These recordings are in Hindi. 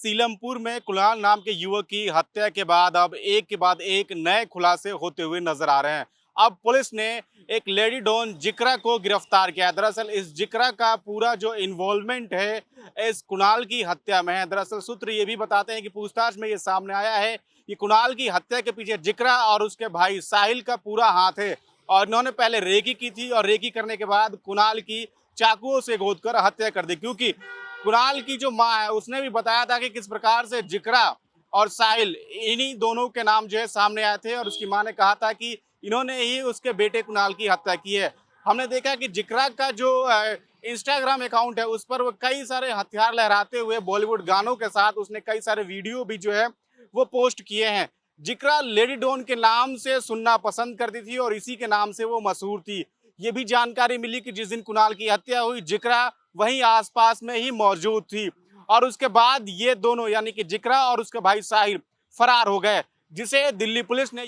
सीलमपुर में कुणाल नाम के युवक की हत्या के बाद अब एक के बाद एक नए खुलासे होते हुए नजर आ रहे हैं। अब पुलिस ने एक लेडी डॉन जिक्रा को गिरफ्तार किया है। दरअसल इस जिक्रा का पूरा जो इन्वॉल्वमेंट है इस कुणाल की हत्या में है। दरअसल सूत्र ये भी बताते हैं कि पूछताछ में ये सामने आया है कि कुणाल की हत्या के पीछे जिक्रा और उसके भाई साहिल का पूरा हाथ है और इन्होंने पहले रेकी की थी और रेकी करने के बाद कुणाल की चाकुओं से गोदकर हत्या कर दी। क्योंकि कुणाल की जो माँ है उसने भी बताया था कि किस प्रकार से जिक्रा और साहिल इन्हीं दोनों के नाम जो है सामने आए थे और उसकी माँ ने कहा था कि इन्होंने ही उसके बेटे कुणाल की हत्या की है। हमने देखा कि जिक्रा का जो इंस्टाग्राम अकाउंट है उस पर वो कई सारे हथियार लहराते हुए बॉलीवुड गानों के साथ उसने कई सारे वीडियो भी जो है वो पोस्ट किए हैं। जिक्रा लेडी डॉन के नाम से सुनना पसंद करती थी और इसी के नाम से वो मशहूर थी। ये भी जानकारी मिली कि जिस दिन कुणाल की हत्या हुई जिक्रा वहीं आसपास में ही मौजूद थी और उसके बाद ये दोनों यानी कि जिक्रा और उसके भाई साहिल फरार हो गए, जिसे दिल्ली पुलिस ने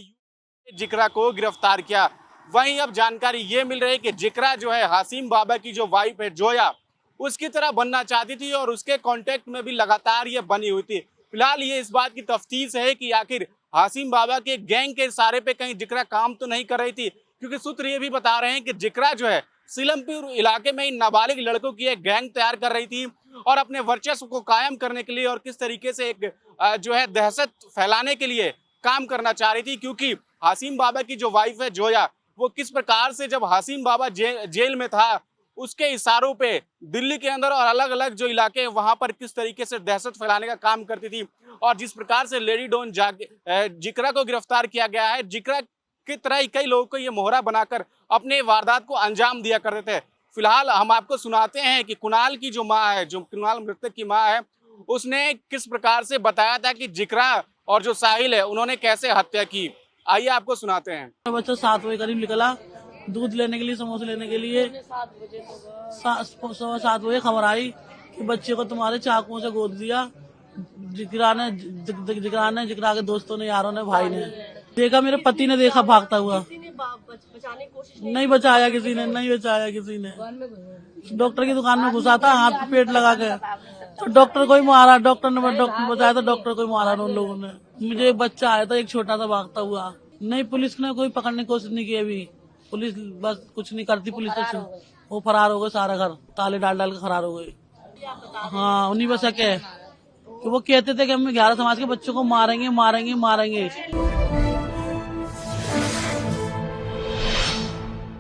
जिक्रा को गिरफ्तार किया। वहीं अब जानकारी ये मिल रही है कि जिक्रा जो है हासिम बाबा की जो वाइफ है जोया, उसकी तरह बनना चाहती थी और उसके कांटेक्ट में भी लगातार ये बनी हुई थी। फिलहाल ये इस बात की तफ्तीश है कि आखिर हासिम बाबा के गैंग के इशारे पे कहीं जिक्रा काम तो नहीं कर रही थी, क्योंकि सूत्र ये भी बता रहे हैं कि जिक्रा जो है सीलमपुर इलाके में इन नाबालिग लड़कों की एक गैंग तैयार कर रही थी और अपने वर्चस्व को कायम करने के लिए और किस तरीके से एक जो है दहशत फैलाने के लिए काम करना चाह रही थी। क्योंकि हासिम बाबा की जो वाइफ है जोया, वो किस प्रकार से जब हासिम बाबा जेल में था उसके इशारों पे दिल्ली के अंदर और अलग अलग जो इलाके हैं वहां पर किस तरीके से दहशत फैलाने का काम करती थी और जिस प्रकार से लेडी डॉन जिक्रा को गिरफ्तार किया गया है, जिक्रा की तरह ही कई लोगों को ये मोहरा बनाकर अपने वारदात को अंजाम दिया करते थे। फिलहाल हम आपको सुनाते हैं कि कुणाल की जो माँ है, जो कुणाल मृतक की माँ है, उसने किस प्रकार से बताया था कि जिक्रा और जो साहिल है उन्होंने कैसे हत्या की। आइए आपको सुनाते हैं। बच्चा 7 बजे करीब निकला दूध लेने के लिए, समोसे लेने के लिए। 7:15 खबर आई कि बच्चे को तुम्हारे चाकुओं से गोद दिया। जिक्रा के दोस्तों ने, यारों ने, भाई ने देखा, मेरे पति ने देखा भागता हुआ। बचाने की कोशिश नहीं बचाया किसी ने, नहीं बचाया किसी ने। डॉक्टर की दुकान में घुसा था हाथ पे पेट लगा के, तो डॉक्टर को ही मारा। डॉक्टर ने बताया था डॉक्टर को ही मारा उन लोगों ने। मुझे एक बच्चा आया था, एक छोटा सा भागता हुआ। नहीं, पुलिस ने कोई पकड़ने की कोशिश नहीं की अभी। पुलिस बस कुछ नहीं करती, पुलिस तो वो फरार हो गए। सारा घर ताले डाल डाल के फरार हो गए। हाँ, उन्हीं बस सके कि वो कहते थे कि हम 11 समाज के बच्चों को मारेंगे मारेंगे मारेंगे।